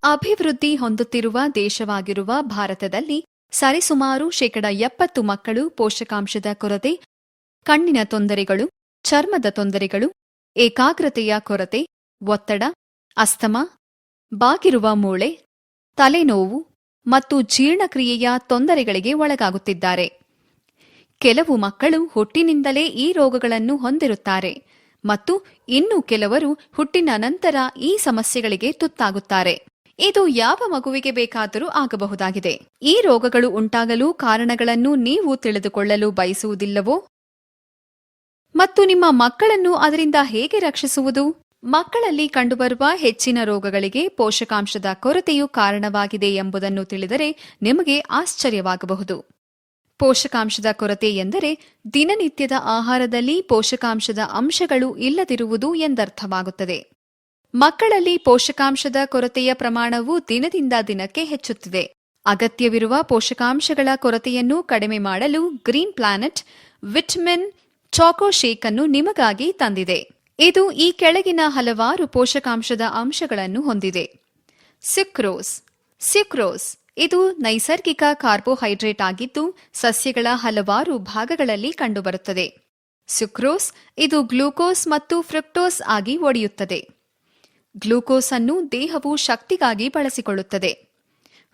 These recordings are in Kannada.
ಅಭಿವೃದ್ಧಿ ಹೊಂದುತ್ತಿರುವ ದೇಶವಾಗಿರುವ ಭಾರತದಲ್ಲಿ ಸರಿಸುಮಾರು 70% ಮಕ್ಕಳು ಪೋಷಕಾಂಶದ ಕೊರತೆ, ಕಣ್ಣಿನ ತೊಂದರೆಗಳು, ಚರ್ಮದ ತೊಂದರೆಗಳು, ಏಕಾಗ್ರತೆಯ ಕೊರತೆ, ಒತ್ತಡ, ಅಸ್ತಮಾ, ಬಾಗಿರುವ ಮೂಳೆ, ತಲೆನೋವು ಮತ್ತು ಜೀರ್ಣಕ್ರಿಯೆಯ ತೊಂದರೆಗಳಿಗೆ ಒಳಗಾಗುತ್ತಿದ್ದಾರೆ. ಕೆಲವು ಮಕ್ಕಳು ಹುಟ್ಟಿನಿಂದಲೇ ಈ ರೋಗಗಳನ್ನು ಹೊಂದಿರುತ್ತಾರೆ ಮತ್ತು ಇನ್ನು ಕೆಲವರು ಹುಟ್ಟಿನ ನಂತರ ಈ ಸಮಸ್ಯೆಗಳಿಗೆ ತುತ್ತಾಗುತ್ತಾರೆ. ಇದು ಯಾವ ಮಗುವಿಗೆ ಬೇಕಾದರೂ ಆಗಬಹುದಾಗಿದೆ. ಈ ರೋಗಗಳು ಉಂಟಾಗಲು ಕಾರಣಗಳನ್ನು ನೀವು ತಿಳಿದುಕೊಳ್ಳಲು ಬಯಸುವುದಿಲ್ಲವೋ? ಮತ್ತು ನಿಮ್ಮ ಮಕ್ಕಳನ್ನು ಅದರಿಂದ ಹೇಗೆ ರಕ್ಷಿಸುವುದು? ಮಕ್ಕಳಲ್ಲಿ ಕಂಡುಬರುವ ಹೆಚ್ಚಿನ ರೋಗಗಳಿಗೆ ಪೋಷಕಾಂಶದ ಕೊರತೆಯು ಕಾರಣವಾಗಿದೆ ಎಂಬುದನ್ನು ತಿಳಿದರೆ ನಿಮಗೆ ಆಶ್ಚರ್ಯವಾಗಬಹುದು. ಪೋಷಕಾಂಶದ ಕೊರತೆ ಎಂದರೆ ದಿನನಿತ್ಯದ ಆಹಾರದಲ್ಲಿ ಪೋಷಕಾಂಶದ ಅಂಶಗಳು ಇಲ್ಲದಿರುವುದು ಎಂದರ್ಥವಾಗುತ್ತದೆ. ಮಕ್ಕಳಲ್ಲಿ ಪೋಷಕಾಂಶದ ಕೊರತೆಯ ಪ್ರಮಾಣವು ದಿನದಿಂದ ದಿನಕ್ಕೆ ಹೆಚ್ಚುತ್ತಿದೆ. ಅಗತ್ಯವಿರುವ ಪೋಷಕಾಂಶಗಳ ಕೊರತೆಯನ್ನು ಕಡಿಮೆ ಮಾಡಲು green planet vitamin choco shake ಅನ್ನು ನಿಮಗಾಗಿ ತಂದಿದೆ. ಇದು ಈ ಕೆಳಗಿನ ಹಲವಾರು ಪೋಷಕಾಂಶದ ಅಂಶಗಳನ್ನು ಹೊಂದಿದೆ. ಸ್ಯುಕ್ರೋಸ್ ಇದು ನೈಸರ್ಗಿಕ ಕಾರ್ಬೋಹೈಡ್ರೇಟ್ ಆಗಿದ್ದು ಸಸ್ಯಗಳ ಹಲವಾರು ಭಾಗಗಳಲ್ಲಿ ಕಂಡುಬರುತ್ತದೆ. ಸ್ಯುಕ್ರೋಸ್ ಇದು ಗ್ಲೂಕೋಸ್ ಮತ್ತು ಫ್ರಕ್ಟೋಸ್ ಆಗಿ ಒಡೆಯುತ್ತದೆ. ಗ್ಲೂಕೋಸ್ ಅನ್ನು ದೇಹವು ಶಕ್ತಿಗಾಗಿ ಬಳಸಿಕೊಳ್ಳುತ್ತದೆ.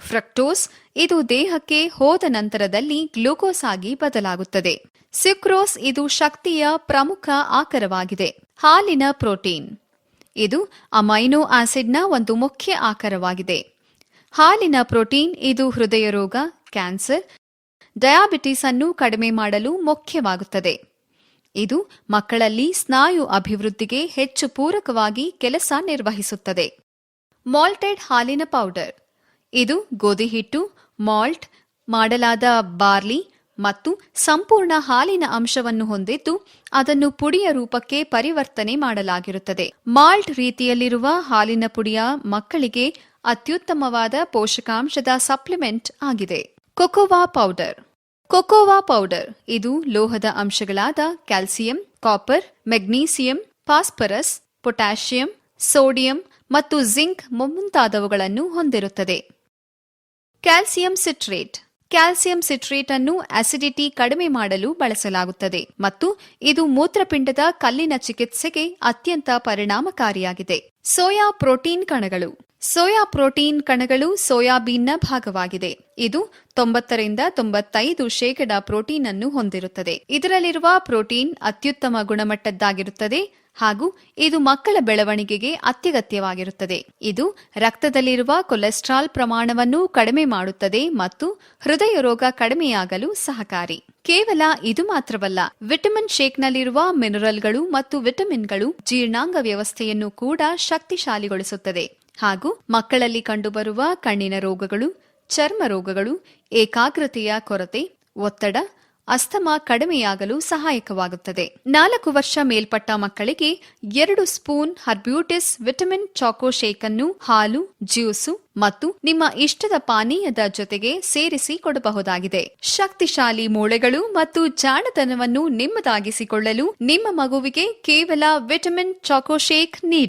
ಫ್ರಕ್ಟೋಸ್ ಇದು ದೇಹಕ್ಕೆ ಹೋದ ನಂತರದಲ್ಲಿ ಗ್ಲೂಕೋಸ್ ಆಗಿ ಬದಲಾಗುತ್ತದೆ. ಸ್ಯುಕ್ರೋಸ್ ಇದು ಶಕ್ತಿಯ ಪ್ರಮುಖ ಆಕರವಾಗಿದೆ. ಹಾಲಿನ ಪ್ರೋಟೀನ್ ಇದು ಅಮೈನೋ ಆಸಿಡ್ನ ಒಂದು ಮುಖ್ಯ ಆಕರವಾಗಿದೆ. ಹಾಲಿನ ಪ್ರೋಟೀನ್ ಇದು ಹೃದಯ ರೋಗ, ಕ್ಯಾನ್ಸರ್, ಡಯಾಬಿಟಿಸ್ ಅನ್ನು ಕಡಿಮೆ ಮಾಡಲು ಮುಖ್ಯವಾಗುತ್ತದೆ. ಇದು ಮಕ್ಕಳಲ್ಲಿ ಸ್ನಾಯು ಅಭಿವೃದ್ಧಿಗೆ ಹೆಚ್ಚು ಪೂರಕವಾಗಿ ಕೆಲಸ ನಿರ್ವಹಿಸುತ್ತದೆ. ಮಾಲ್ಟೆಡ್ ಹಾಲಿನ ಪೌಡರ್ ಇದು ಗೋಧಿ ಹಿಟ್ಟು, ಮಾಲ್ಟ್ ಮಾಡಲಾದ ಬಾರ್ಲಿ ಮತ್ತು ಸಂಪೂರ್ಣ ಹಾಲಿನ ಅಂಶವನ್ನು ಹೊಂದಿದ್ದು ಅದನ್ನು ಪುಡಿಯ ರೂಪಕ್ಕೆ ಪರಿವರ್ತನೆ ಮಾಡಲಾಗಿರುತ್ತದೆ. ಮಾಲ್ಟ್ ರೀತಿಯಲ್ಲಿರುವ ಹಾಲಿನ ಪುಡಿಯ ಮಕ್ಕಳಿಗೆ ಅತ್ಯುತ್ತಮವಾದ ಪೋಷಕಾಂಶದ ಸಪ್ಲಿಮೆಂಟ್ ಆಗಿದೆ. ಕೊಕೋವಾ ಪೌಡರ್ ಇದು ಲೋಹದ ಅಂಶಗಳಾದ calcium, copper, magnesium, phosphorus, potassium, sodium ಮತ್ತು ಜಿಂಕ್ ಮುಂತಾದವುಗಳನ್ನು ಹೊಂದಿರುತ್ತದೆ. ಕ್ಯಾಲ್ಸಿಯಂ ಸಿಟ್ರೇಟ್ ಅನ್ನು ಅಸಿಡಿಟಿ ಕಡಿಮೆ ಮಾಡಲು ಬಳಸಲಾಗುತ್ತದೆ ಮತ್ತು ಇದು ಮೂತ್ರಪಿಂಡದ ಕಲ್ಲಿನ ಚಿಕಿತ್ಸೆಗೆ ಅತ್ಯಂತ ಪರಿಣಾಮಕಾರಿಯಾಗಿದೆ. ಸೋಯಾ ಪ್ರೋಟೀನ್ ಕಣಗಳು ಸೋಯಾಬೀನ್ನ ಭಾಗವಾಗಿದೆ. ಇದು 90-95% ಪ್ರೋಟೀನ್ ಅನ್ನು ಹೊಂದಿರುತ್ತದೆ. ಇದರಲ್ಲಿರುವ ಪ್ರೋಟೀನ್ ಅತ್ಯುತ್ತಮ ಗುಣಮಟ್ಟದ್ದಾಗಿರುತ್ತದೆ ಹಾಗೂ ಇದು ಮಕ್ಕಳ ಬೆಳವಣಿಗೆಗೆ ಅತ್ಯಗತ್ಯವಾಗಿರುತ್ತದೆ. ಇದು ರಕ್ತದಲ್ಲಿರುವ ಕೊಲೆಸ್ಟ್ರಾಲ್ ಪ್ರಮಾಣವನ್ನು ಕಡಿಮೆ ಮಾಡುತ್ತದೆ ಮತ್ತು ಹೃದಯ ರೋಗ ಕಡಿಮೆಯಾಗಲು ಸಹಕಾರಿ. ಕೇವಲ ಇದು ಮಾತ್ರವಲ್ಲ, ವಿಟಮಿನ್ ಶೇಕ್ನಲ್ಲಿರುವ ಮಿನರಲ್ಗಳು ಮತ್ತು ವಿಟಮಿನ್ಗಳು ಜೀರ್ಣಾಂಗ ವ್ಯವಸ್ಥೆಯನ್ನು ಕೂಡ ಶಕ್ತಿಶಾಲಿಗೊಳಿಸುತ್ತದೆ ಹಾಗೂ ಮಕ್ಕಳಲ್ಲಿ ಕಂಡುಬರುವ ಕಣ್ಣಿನ ರೋಗಗಳು, ಚರ್ಮ ರೋಗಗಳು, ಏಕಾಗ್ರತೆಯ ಕೊರತೆ, ಒತ್ತಡ, ಅಸ್ತಮಾ ಕಡಿಮೆಯಾಗಲು ಸಹಾಯಕವಾಗುತ್ತದೆ. 4 ವರ್ಷ ಮೇಲ್ಪಟ್ಟ ಮಕ್ಕಳಿಗೆ 2 ಸ್ಪೂನ್ ಹರ್ಬ್ಯೂಟಿಸ್ ವಿಟಮಿನ್ ಚಾಕೋ ಶೇಕ್ ಅನ್ನು ಹಾಲು, ಜ್ಯೂಸು ಮತ್ತು ನಿಮ್ಮ ಇಷ್ಟದ ಪಾನೀಯದ ಜೊತೆಗೆ ಸೇರಿಸಿ ಕೊಡಬಹುದಾಗಿದೆ. ಶಕ್ತಿಶಾಲಿ ಮೂಳೆಗಳು ಮತ್ತು ಜಾಣತನವನ್ನು ನಿಮ್ಮದಾಗಿಸಿಕೊಳ್ಳಲು ನಿಮ್ಮ ಮಗುವಿಗೆ ಕೇವಲ ವಿಟಮಿನ್ ಚಾಕೋ ಶೇಕ್ ನೀಡಿ.